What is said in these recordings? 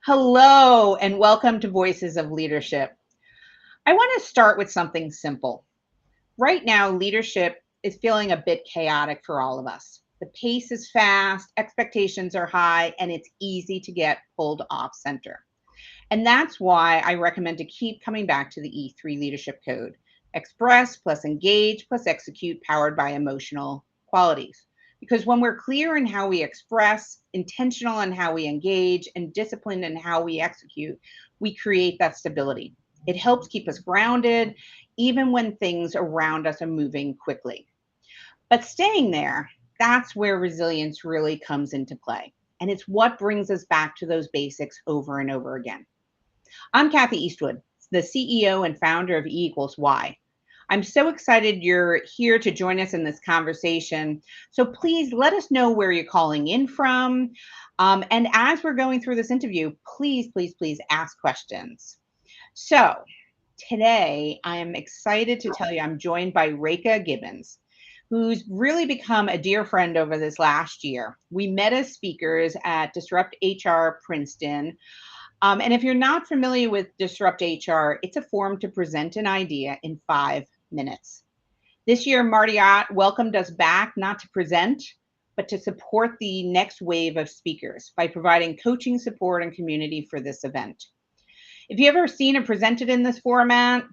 Hello, and welcome to Voices of Leadership. I want to start with something simple. Right now, leadership is feeling a bit chaotic for all of us. The pace is fast, expectations are high, and it's easy to get pulled off center. And that's why I recommend to keep coming back to the E3 leadership code: express plus engage plus execute, powered by emotional qualities. Because when we're clear in how we express, intentional in how we engage, and disciplined in how we execute, we create that stability. It helps keep us grounded, even when things around us are moving quickly. But staying there, that's where resilience really comes into play. And it's what brings us back to those basics over and over again. I'm Kathy Eastwood, the CEO and founder of E equals Y. I'm so excited you're here to join us in this conversation. So please let us know where you're calling in from. And as we're going through this interview, please ask questions. So today I am excited to tell you I'm joined by Rekha Gibbons, who's really become a dear friend over this last year. We met as speakers at Disrupt HR Princeton. And if you're not familiar with Disrupt HR, it's a forum to present an idea in 5 minutes. This year, Marriott welcomed us back not to present, but to support the next wave of speakers by providing coaching support and community for this event. If you've ever seen it presented in this format,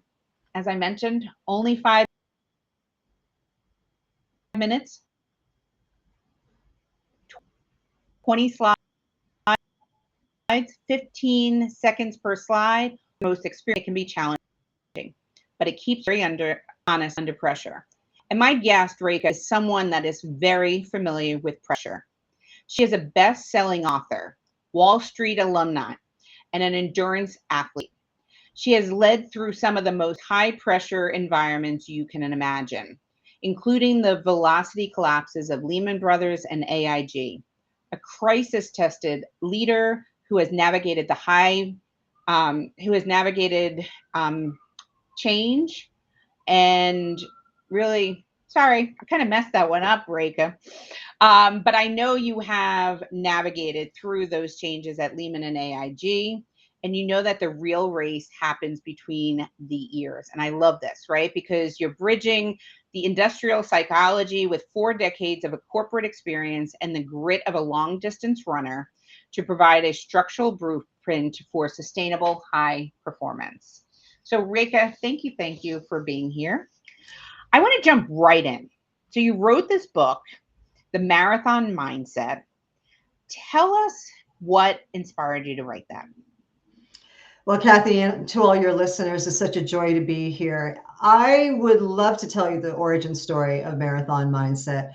as I mentioned, only 5 minutes, 20 slides, 15 seconds per slide. Most experience can be challenging, but it keeps very honest under pressure. And my guest, Rekha, is someone that is very familiar with pressure. She is a best-selling author, Wall Street alumni, and an endurance athlete. She has led through some of the most high-pressure environments you can imagine, including the velocity collapses of Lehman Brothers and AIG, a crisis-tested leader who has navigated change and really, sorry, I kind of messed that one up, Rekha. But I know you have navigated through those changes at Lehman and AIG, and you know that the real race happens between the ears. And I love this, right? Because you're bridging the industrial psychology with 4 decades of a corporate experience and the grit of a long distance runner to provide a structural blueprint for sustainable high performance. So Rekha, thank you for being here. I want to jump right in. So you wrote this book, The Marathon Mindset. Tell us what inspired you to write that. Well, Kathy, and to all your listeners, it's such a joy to be here. I would love to tell you the origin story of Marathon Mindset.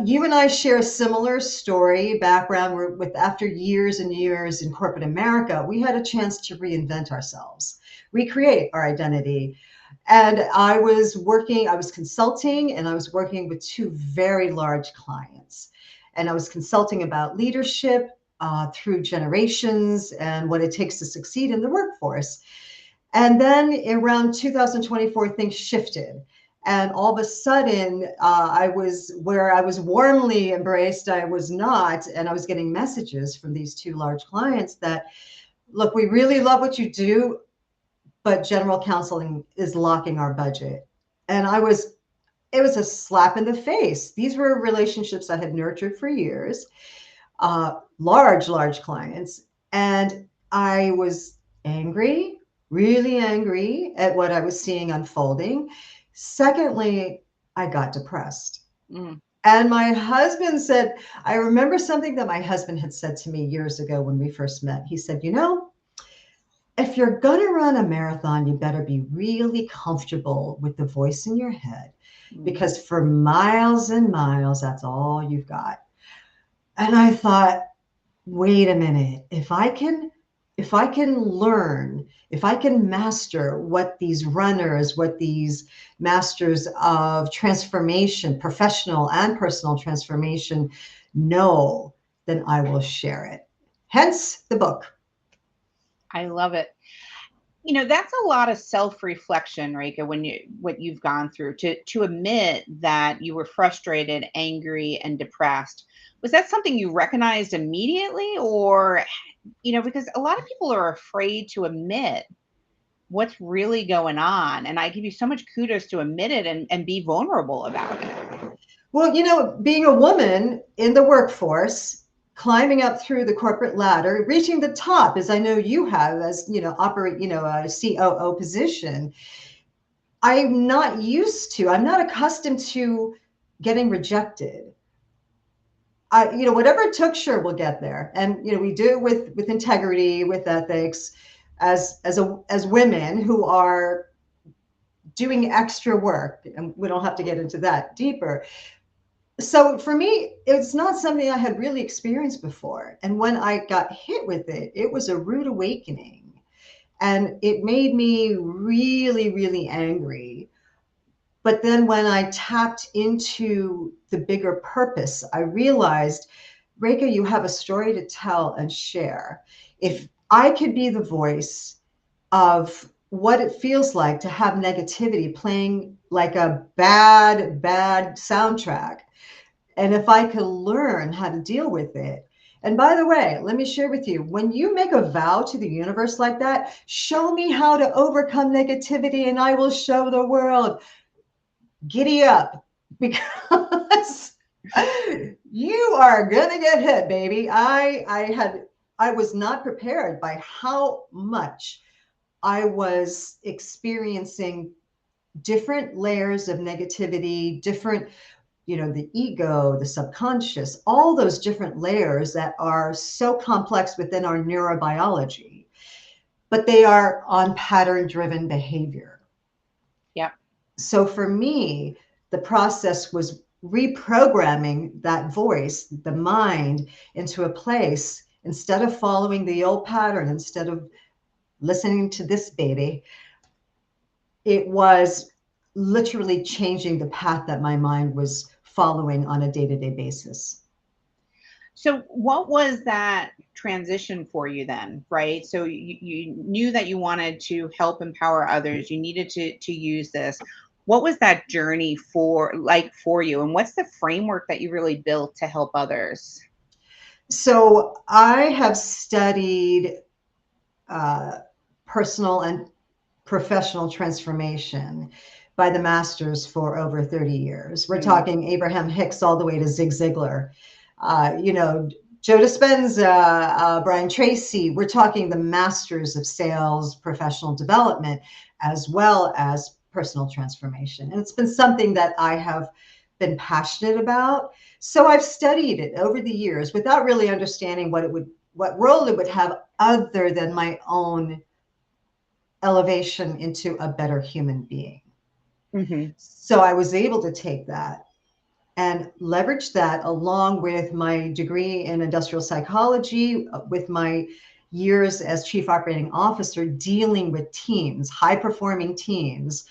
You and I share a similar story background with after years and years in corporate America, we had a chance to reinvent ourselves, recreate our identity. And I was consulting and I was working with two very large clients. And I was consulting about leadership through generations and what it takes to succeed in the workforce. And then around 2024, things shifted. And all of a sudden, I was where I was warmly embraced, I was not. And I was getting messages from these two large clients that, look, we really love what you do, but general counseling is locking our budget. And it was a slap in the face. These were relationships I had nurtured for years, large clients. And I was angry, really angry at what I was seeing unfolding. Secondly, I got depressed. Mm. And my husband said, I remember something that my husband had said to me years ago when we first met. He said, you know, if you're going to run a marathon, you better be really comfortable with the voice in your head, Mm. because for miles and miles, that's all you've got. And I thought, wait a minute, if I can learn, if I can master what these masters of transformation, professional and personal transformation know, then I will share it. Hence the book. I love it. You know, that's a lot of self-reflection, Rekha, when you what you've gone through to admit that you were frustrated, angry, and depressed. Was that something you recognized immediately, or because a lot of people are afraid to admit what's really going on. And I give you so much kudos to admit it and be vulnerable about it. Well, being a woman in the workforce, climbing up through the corporate ladder, reaching the top, as I know you have, as operate, a COO position. I'm not accustomed to getting rejected. Whatever it took, sure, we'll get there. And, we do it with integrity, with ethics, as women who are doing extra work. And we don't have to get into that deeper. So for me, it's not something I had really experienced before. And when I got hit with it, it was a rude awakening. And it made me really, really angry. But then when I tapped into the bigger purpose, I realized, Rekha, you have a story to tell and share. If I could be the voice of what it feels like to have negativity playing like a bad, bad soundtrack, and if I could learn how to deal with it. And by the way, let me share with you, when you make a vow to the universe like that, show me how to overcome negativity and I will show the world. Giddy up, because you are gonna get hit, baby. I was not prepared by how much I was experiencing different layers of negativity, different, the ego, the subconscious, all those different layers that are so complex within our neurobiology, but they are on pattern driven behavior. Yep. So for me, the process was reprogramming that voice, the mind, into a place, instead of following the old pattern, instead of listening to this baby, it was literally changing the path that my mind was following on a day-to-day basis. So what was that transition for you then, right? So you knew that you wanted to help empower others. You needed to use this. What was that journey for you? And what's the framework that you really built to help others? So I have studied personal and professional transformation by the masters for over 30 years. We're talking Abraham Hicks all the way to Zig Ziglar. Joe Dispenza, Brian Tracy. We're talking the masters of sales, professional development, as well as personal transformation. And it's been something that I have been passionate about. So I've studied it over the years without really understanding what role it would have other than my own elevation into a better human being. Mm-hmm. So I was able to take that and leverage that along with my degree in industrial psychology, with my years as chief operating officer, dealing with teams, high performing teams,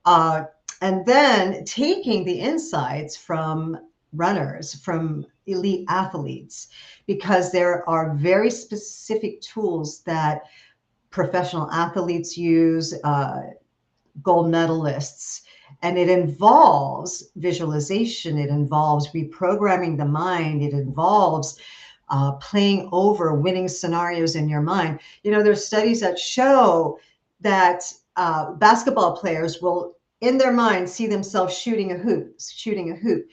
and then taking the insights from runners, from elite athletes, because there are very specific tools that professional athletes use, gold medalists. And it involves visualization. It involves reprogramming the mind. It involves playing over winning scenarios in your mind. There's studies that show that basketball players will, in their mind, see themselves shooting a hoop.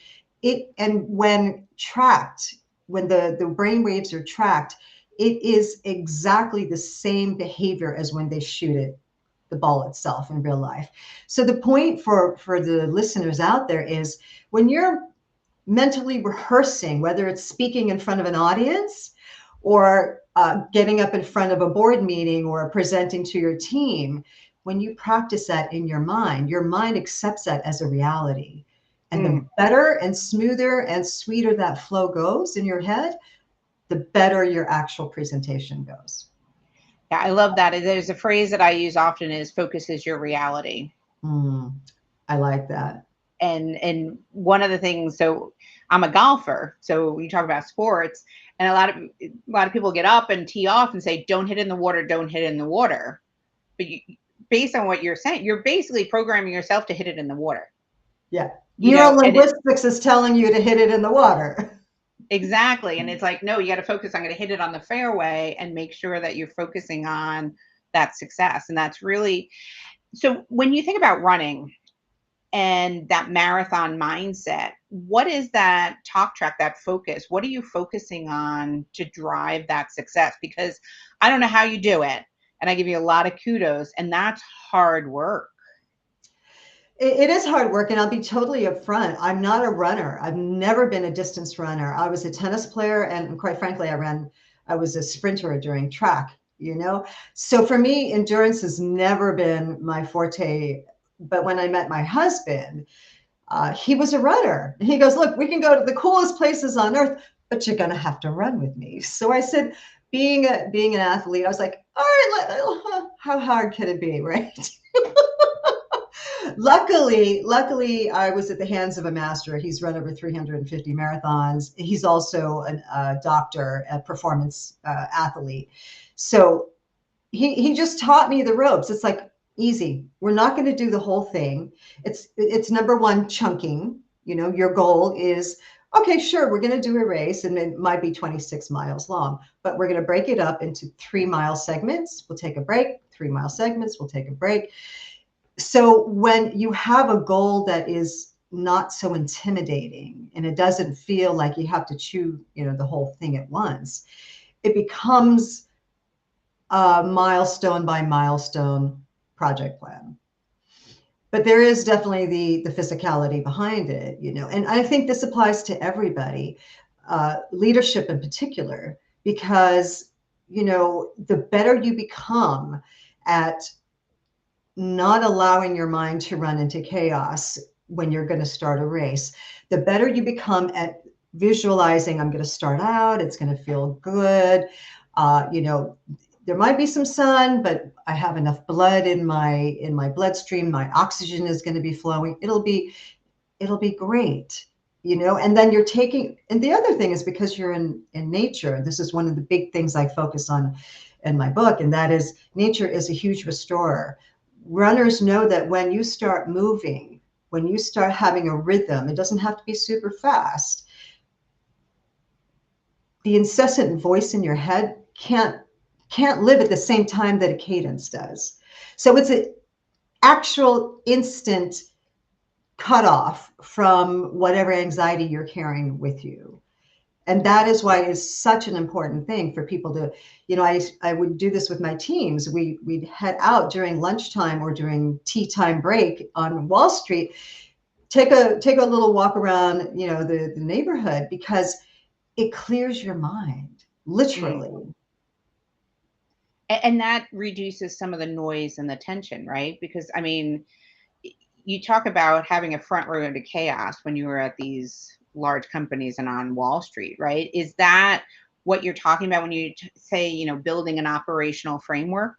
And when tracked, when the brain waves are tracked, it is exactly the same behavior as when they shoot it, the ball itself in real life. So the point for the listeners out there is, when you're mentally rehearsing, whether it's speaking in front of an audience or getting up in front of a board meeting or presenting to your team, when you practice that in your mind accepts that as a reality. And the better and smoother and sweeter that flow goes in your head, the better your actual presentation goes. Yeah, I love that. There's a phrase that I use often is focus is your reality. I like that. And one of the things, so I'm a golfer, so you talk about sports, and a lot of people get up and tee off and say, don't hit in the water, don't hit in the water. But based on what you're saying, you're basically programming yourself to hit it in the water. Yeah. Neurolinguistics is telling you to hit it in the water. Exactly. And it's like, no, you got to focus. I'm going to hit it on the fairway and make sure that you're focusing on that success. And that's really so when you think about running and that marathon mindset, what is that talk track, that focus? What are you focusing on to drive that success? Because I don't know how you do it. And I give you a lot of kudos, and that's hard work. It is hard work, and I'll be totally upfront. I'm not a runner. I've never been a distance runner. I was a tennis player, and quite frankly, I was a sprinter during track, you know? So for me, endurance has never been my forte. But when I met my husband, he was a runner. And he goes, look, we can go to the coolest places on earth, but you're going to have to run with me. So I said, being an athlete, I was like, all right, how hard can it be, right? Luckily, I was at the hands of a master. He's run over 350 marathons. He's also a doctor, a performance athlete. So he just taught me the ropes. It's like easy. We're not going to do the whole thing. It's number one, chunking. You know, your goal is okay. Sure, we're going to do a race, and it might be 26 miles long, but we're going to break it up into 3 mile segments. We'll take a break. 3 mile segments. We'll take a break. So when you have a goal that is not so intimidating and it doesn't feel like you have to chew, the whole thing at once, it becomes a milestone by milestone project plan. But there is definitely the physicality behind it, and I think this applies to everybody, leadership in particular, because, the better you become at not allowing your mind to run into chaos when you're going to start a race, the better you become at visualizing, I'm going to start out, it's going to feel good. There might be some sun, but I have enough blood in my bloodstream. My oxygen is going to be flowing. It'll be great. And then you're taking, and the other thing is because you're in nature, this is one of the big things I focus on in my book, and that is nature is a huge restorer. Runners know that when you start moving, when you start having a rhythm, it doesn't have to be super fast. The incessant voice in your head can't live at the same time that a cadence does. So it's an actual instant cutoff from whatever anxiety you're carrying with you. And that is why it's such an important thing for people to, I would do this with my teams. We'd head out during lunchtime or during tea time break on Wall Street, take a little walk around, the neighborhood, because it clears your mind, literally. And that reduces some of the noise and the tension, right? Because I mean, you talk about having a front row to chaos when you were at these large companies and on Wall Street, right? Is that what you're talking about when you say, building an operational framework?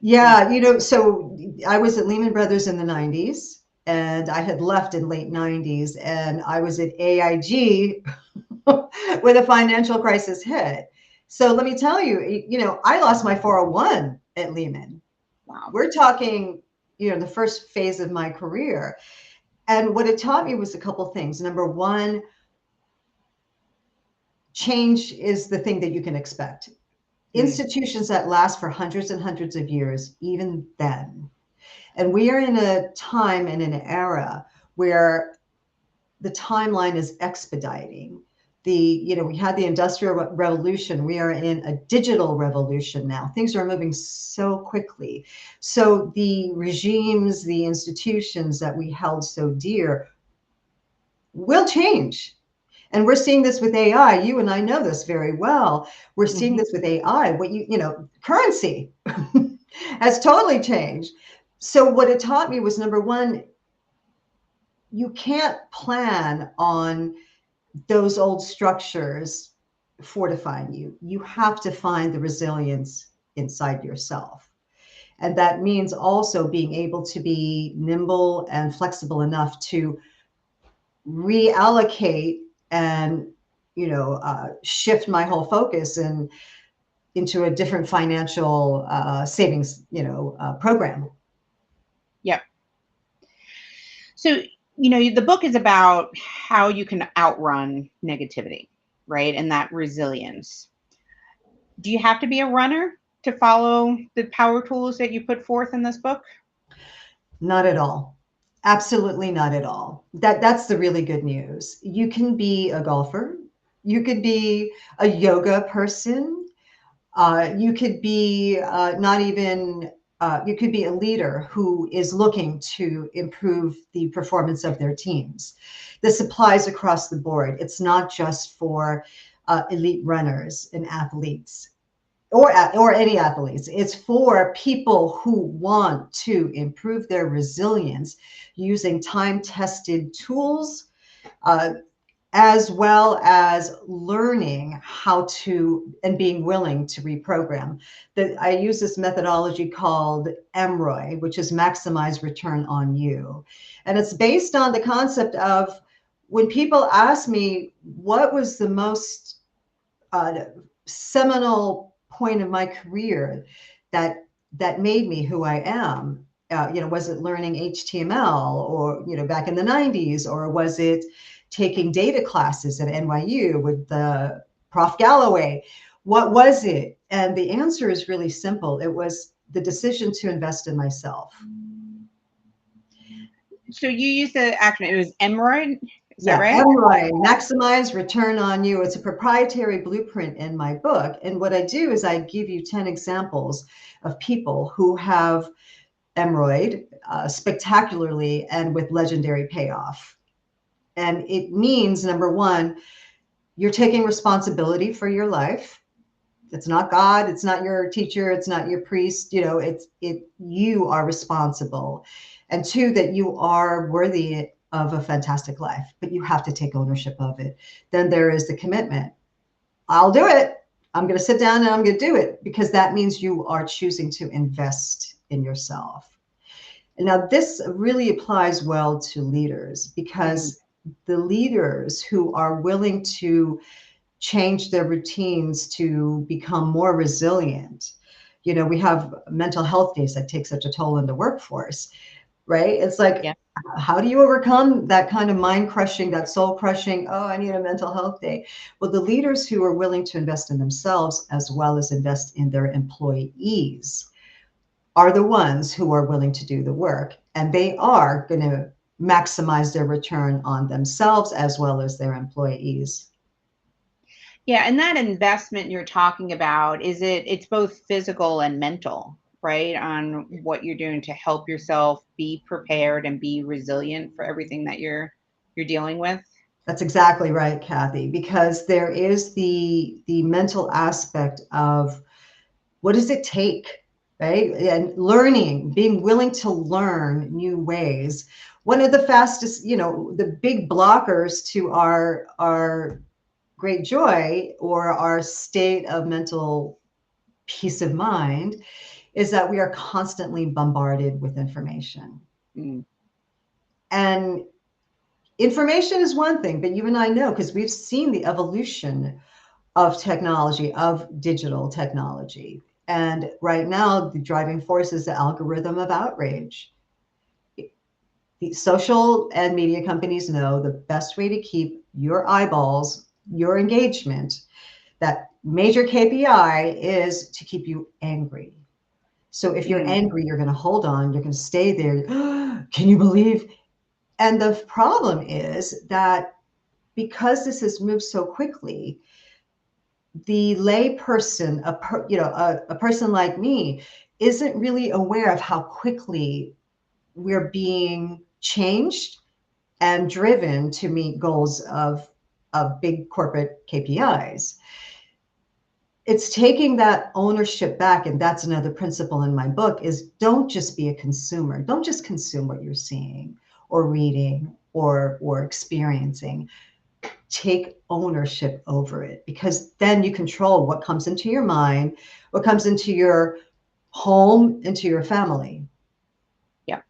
Yeah, so I was at Lehman Brothers in the 90s, and I had left in late 90s, and I was at AIG when the financial crisis hit. So let me tell you, I lost my 401 at Lehman. Wow. We're talking, the first phase of my career. And what it taught me was a couple things. Number one, change is the thing that you can expect. Institutions that last for hundreds and hundreds of years, even then. And we are in a time and an era where the timeline is expediting. We had the Industrial Revolution. We are in a digital revolution now. Things are moving so quickly. So the regimes, the institutions that we held so dear will change. And we're seeing this with AI. You and I know this very well. We're seeing this with AI. Currency has totally changed. So what it taught me was, number one, you can't plan on those old structures fortifying you. You have to find the resilience inside yourself. And that means also being able to be nimble and flexible enough to reallocate and shift my whole focus into a different financial savings program. Yep. So the book is about how you can outrun negativity. right? And that resilience. Do you have to be a runner to follow the power tools that you put forth in this book? Not at all. Absolutely not at all. That's the really good news. You can be a golfer. You could be a yoga person. You could be not even, you could be a leader who is looking to improve the performance of their teams. This applies across the board. It's not just for elite runners and athletes or any athletes. It's for people who want to improve their resilience using time-tested tools, uh, as well as learning how to and being willing to reprogram. I use this methodology called MROI, which is maximize return on you. And it's based on the concept of when people ask me what was the most uh, seminal point of my career that made me who I am. Was it learning HTML or back in the 90s, or was it taking data classes at NYU with the Prof Galloway? What was it? And the answer is really simple. It was the decision to invest in myself. So you use the acronym. It was MROI. Is that Yeah, right? MROI, maximize return on you. It's a proprietary blueprint in my book. And what I do is I give you 10 examples of people who have MROI'd spectacularly and with legendary payoff. And it means, number one, you're taking responsibility for your life. It's not God, it's not your teacher, it's not your priest, you are responsible. And two, that you are worthy of a fantastic life, but you have to take ownership of it. Then there is the commitment. I'll do it. I'm going to sit down and I'm going to do it, because that means you are choosing to invest in yourself. And now this really applies well to leaders, because the leaders who are willing to change their routines to become more resilient. We have mental health days that take such a toll in the workforce, right? It's like, Yeah. how do you overcome that kind of mind crushing, that soul crushing? Oh, I need a mental health day. Well, the leaders who are willing to invest in themselves as well as invest in their employees are the ones who are willing to do the work, and they are going to maximize their return on themselves as well as their employees. Yeah, and that investment you're talking about, it's both physical and mental, right? On what you're doing to help yourself be prepared and be resilient for everything that you're dealing with. That's exactly right, Kathy, because there is the mental aspect of what does it take, right? And learning, being willing to learn new ways. One of the fastest, the big blockers to our great joy or our state of mental peace of mind is that we are constantly bombarded with information. Mm. And information is one thing, but you and I know, because we've seen the evolution of technology, of digital technology. And right now, the driving force is the algorithm of outrage. The social and media companies know the best way to keep your eyeballs, your engagement, that major KPI is to keep you angry. So if you're angry, you're going to hold on, you're going to stay there. Can you believe? And the problem is that because this has moved so quickly, the lay person, a person like me, isn't really aware of how quickly we're being changed and driven to meet goals of big corporate KPIs. It's taking that ownership back, and that's another principle in my book, is don't just be a consumer. Don't just consume what you're seeing or reading or experiencing. Take ownership over it, because then you control what comes into your mind, what comes into your home, into your family. Yeah.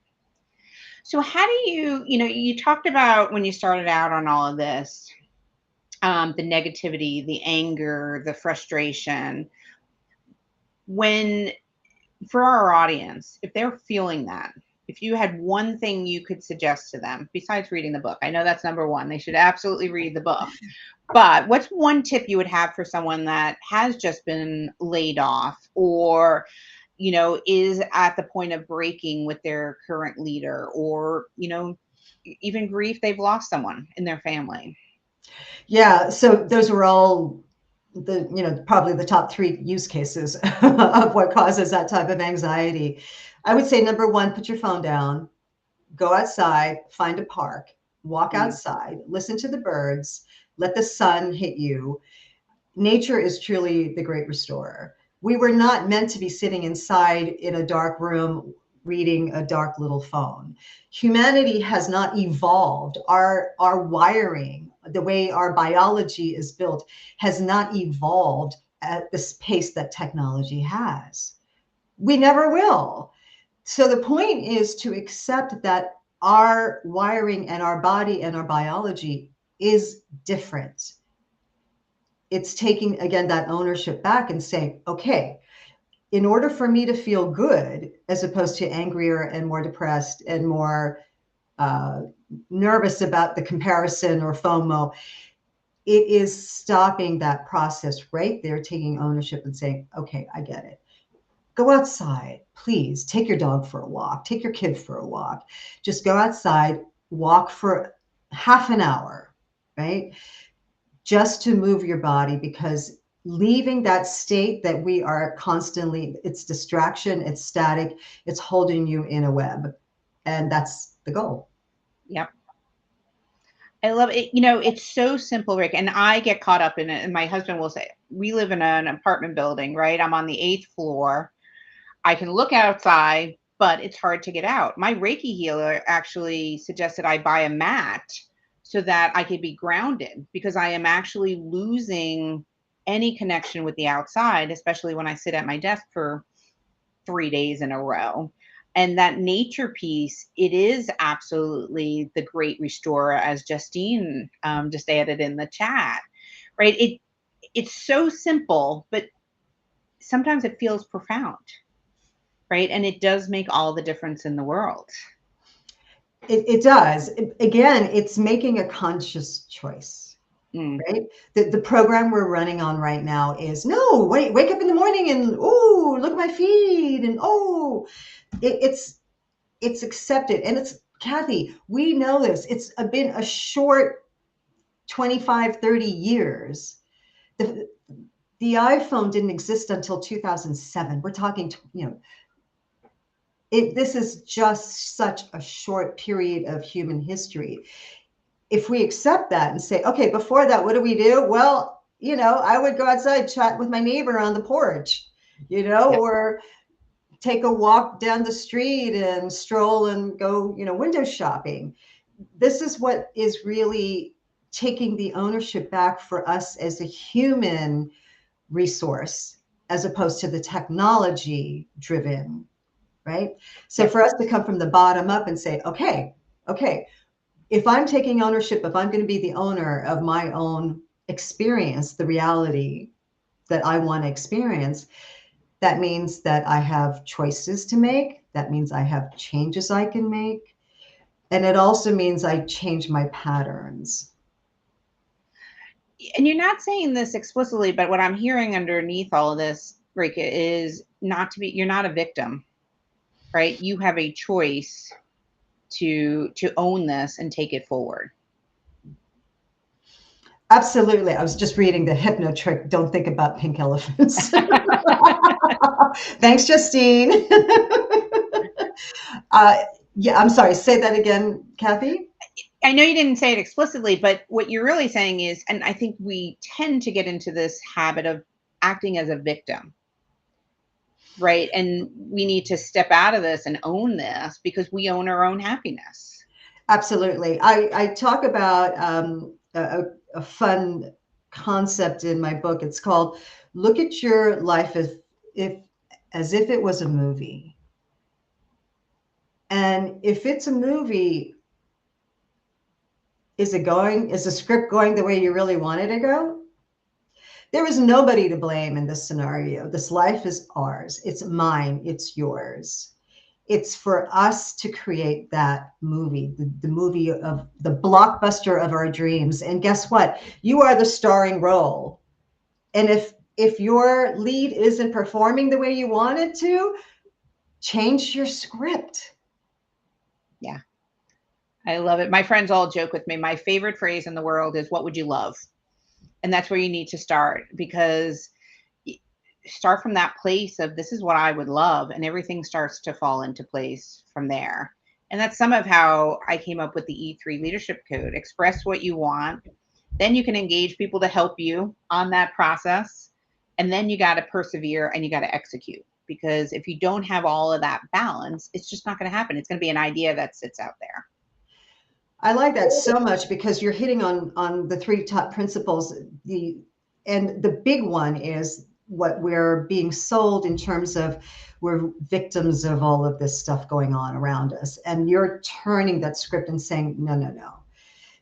So how do you talked about when you started out on all of this, the negativity, the anger, the frustration. When, for our audience, if they're feeling that, if you had one thing you could suggest to them besides reading the book, I know that's number one. They should absolutely read the book. But what's one tip you would have for someone that has just been laid off or, is at the point of breaking with their current leader or, even grief they've lost someone in their family? Yeah, so those were all probably the top three use cases of what causes that type of anxiety. I would say number one, put your phone down, go outside, find a park, walk Mm, outside, listen to the birds, let the sun hit you. Nature is truly the great restorer. We were not meant to be sitting inside in a dark room reading a dark little phone. Humanity has not evolved. Our wiring, the way our biology is built, has not evolved at this pace that technology has. We never will. So the point is to accept that our wiring and our body and our biology is different. It's taking, again, that ownership back and saying, okay, in order for me to feel good, as opposed to angrier and more depressed and more uh, nervous about the comparison or FOMO, it is stopping that process right there, taking ownership and saying, okay, I get it. Go outside, please. Take your dog for a walk, take your kid for a walk. Just go outside, walk for half an hour, right? Just to move your body, because leaving that state that we are constantly, it's distraction, it's static, it's holding you in a web. And that's the goal. yep. I love it. It's so simple, Rick. And I get caught up in it. And my husband will say, we live in an apartment building, right? I'm on the eighth floor. I can look outside, but it's hard to get out. My Reiki healer actually suggested I buy a mat so that I could be grounded because I am actually losing any connection with the outside, especially when I sit at my desk for 3 days in a row. And that nature piece, it is absolutely the great restorer, as Justine just added in the chat, right? It's so simple, but sometimes it feels profound, right? And it does make all the difference in the world. It does. Again, it's making a conscious choice. Mm, Right? The program we're running on right now is no, wake up in the morning and oh, look at my feed and oh, it's accepted. And it's, Kathy, we know this. It's been a short 25, 30 years. The, the iPhone didn't exist until 2007. We're talking, this is just such a short period of human history. If we accept that and say, okay, before that, what do we do? Well, I would go outside, chat with my neighbor on the porch, yep. or take a walk down the street and stroll and go, window shopping. This is what is really taking the ownership back for us as a human resource, as opposed to the technology driven, right? So Yep. for us to come from the bottom up and say, okay, if I'm taking ownership, if I'm going to be the owner of my own experience, the reality that I want to experience, that means that I have choices to make. That means I have changes I can make. And it also means I change my patterns. And you're not saying this explicitly, but what I'm hearing underneath all of this, Rika, is you're not a victim, right? You have a choice to own this and take it forward. Absolutely. I was just reading the hypno trick. Don't think about pink elephants. Thanks, Justine. Yeah, I'm sorry. Say that again, Kathy. I know you didn't say it explicitly, but what you're really saying is, and I think we tend to get into this habit of acting as a victim, right? And we need to step out of this and own this because we own our own happiness. Absolutely. I talk about a fun concept in my book. It's called "Look at Your Life if as if it was a movie." And if it's a movie, is the script going the way you really want it to go? There is nobody to blame in this scenario. This life is ours. It's mine. It's yours. it's for us to create that movie, the movie of the blockbuster of our dreams. And guess what? You are the starring role. And if your lead isn't performing the way you want it to, change your script. Yeah, I love it. My friends all joke with me. My favorite phrase in the world is, "What would you love?" And that's where you need to start, because start from that place of, this is what I would love, and everything starts to fall into place from there. And that's some of how I came up with the E3 leadership code. Express what you want, then you can engage people to help you on that process, and then you got to persevere and you got to execute, because if you don't have all of that balance, it's just not going to happen. It's going to be an idea that sits out there. I like that so much because you're hitting on the three top principles. The big one is what we're being sold in terms of we're victims of all of this stuff going on around us. And you're turning that script and saying, no, no, no.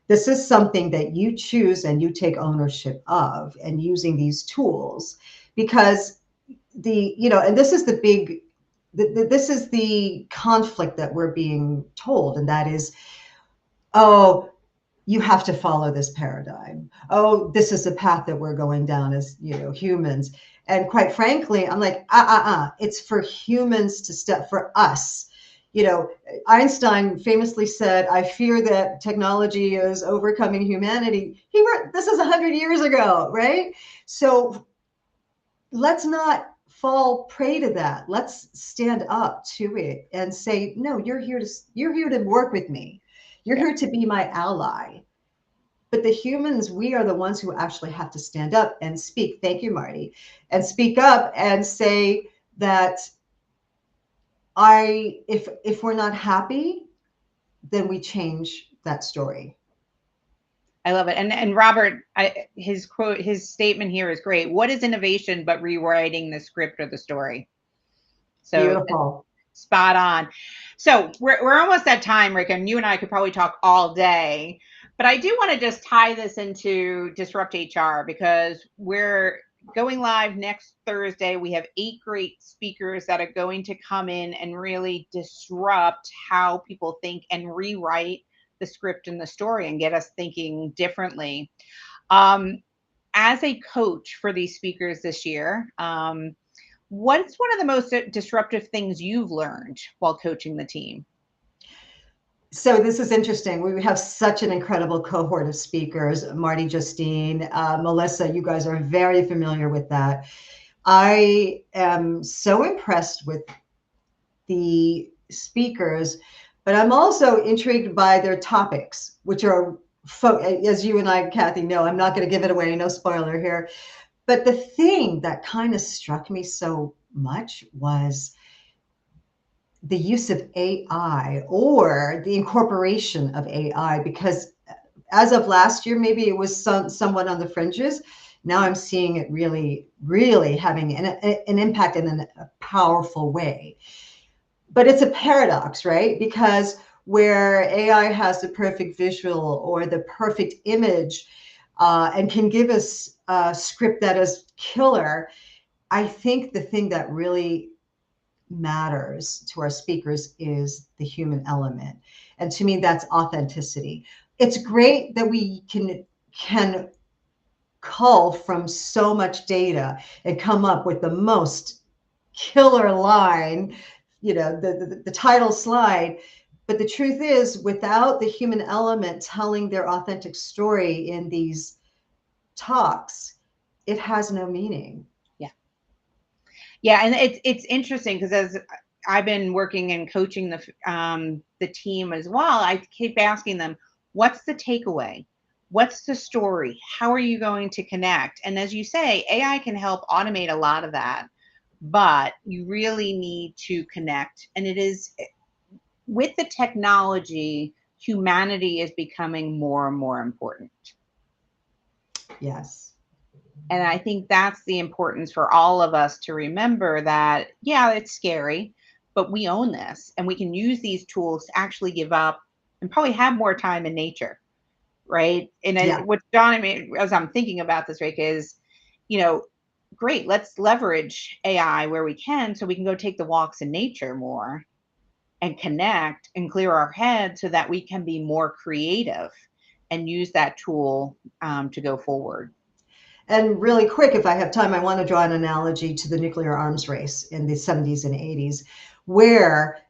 This is something that you choose and you take ownership of, and using these tools, because and this is the big, this is the conflict that we're being told. And that is, oh, you have to follow this paradigm. Oh, this is the path that we're going down as, humans. And quite frankly, I'm like, it's for humans to step, for us. Einstein famously said, "I fear that technology is overcoming humanity." This is 100 years ago, right? So let's not fall prey to that. Let's stand up to it and say, no, you're here to work with me. You're Yeah. here to be my ally. But the humans, we are the ones who actually have to stand up and speak. Thank you, Marty. And speak up and say that if we're not happy, then we change that story. I love it. And Robert, his statement here is great. What is innovation but rewriting the script or the story? So Beautiful. spot on. So we're almost at time, Rick, and you and I could probably talk all day. But I do want to just tie this into Disrupt HR, because we're going live next Thursday. We have 8 great speakers that are going to come in and really disrupt how people think and rewrite the script and the story and get us thinking differently. Um, as a coach for these speakers this year, what's one of the most disruptive things you've learned while coaching the team? So this is interesting. We have such an incredible cohort of speakers. Marty, Justine, Melissa, you guys are very familiar with that. I am so impressed with the speakers, but I'm also intrigued by their topics, which are, as you and I, Kathy, know, I'm not going to give it away, no spoiler here. But the thing that kind of struck me so much was the use of AI, or the incorporation of AI, because as of last year, maybe it was somewhat on the fringes. Now I'm seeing it really, really having an impact in a powerful way. But it's a paradox, right? Because where AI has the perfect visual or the perfect image, and can give us a script that is killer, I think the thing that really matters to our speakers is the human element. And to me, that's authenticity. It's great that we can cull from so much data and come up with the most killer line, the title slide. But the truth is, without the human element telling their authentic story in these talks, it has no meaning. Yeah. Yeah, and it's interesting, because as I've been working and coaching the team as well, I keep asking them, what's the takeaway? What's the story? How are you going to connect? And as you say, AI can help automate a lot of that, but you really need to connect. And it is, with the technology, humanity is becoming more and more important. Yes. And I think that's the importance for all of us to remember, that, yeah, it's scary, but we own this, and we can use these tools to actually give up and probably have more time in nature, right? And Yeah. what John, I mean, as I'm thinking about this, Rick, is, you know, great, let's leverage AI where we can, so we can go take the walks in nature more. and connect and clear our head so that we can be more creative and use that tool to go forward. And really quick, if I have time, I want to draw an analogy to the nuclear arms race in the 70s and 80s, where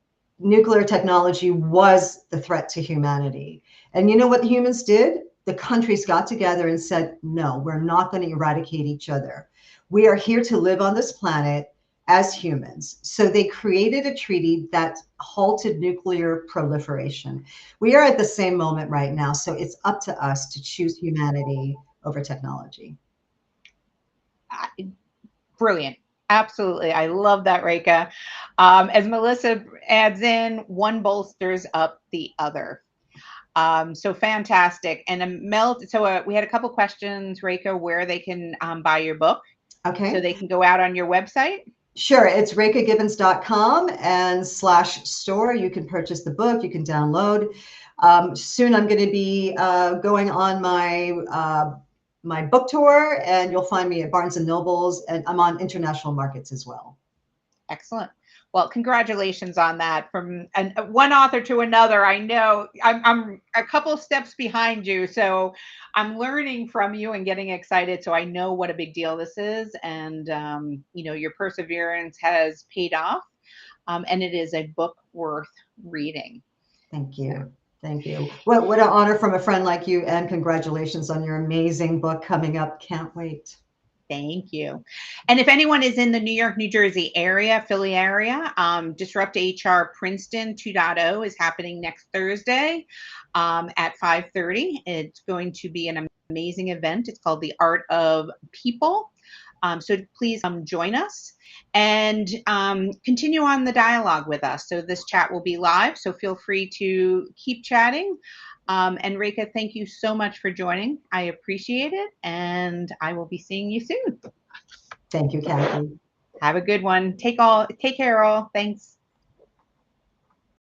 nuclear technology was the threat to humanity. And you know what the humans did? The countries got together and said, no, we're not going to eradicate each other. We are here to live on this planet as humans. So they created a treaty that halted nuclear proliferation. We are at the same moment right now. So it's up to us to choose humanity over technology. Brilliant. Absolutely. I love that, Rekha. As Melissa adds in, one bolsters up the other. So fantastic. And Mel, so we had a couple questions, Rekha, where they can buy your book. So Okay. they can go out on your website. Sure. It's rekhagibbons.com and /store. You can purchase the book. You can download. Soon I'm going to be going on my book tour, and you'll find me at Barnes and Nobles, and I'm on international markets as well. Excellent. Well, congratulations on that. From one author to another, I know I'm a couple steps behind you, so I'm learning from you and getting excited. So I know what a big deal this is, and your perseverance has paid off, and it is a book worth reading. Thank So you. Thank you. What an honor from a friend like you, and congratulations on your amazing book coming up. Can't wait. thank you. And if anyone is in the New York, New Jersey area, Philly area, Disrupt HR Princeton 2.0 is happening next Thursday at 5:30. It's going to be an amazing event. It's called The Art of People. So please join us and continue on the dialogue with us. So this chat will be live, so feel free to keep chatting. And Rekha, thank you so much for joining. I appreciate it, and I will be seeing you soon. Thank you, Kathy. Have a good one. Take care, all. Thanks.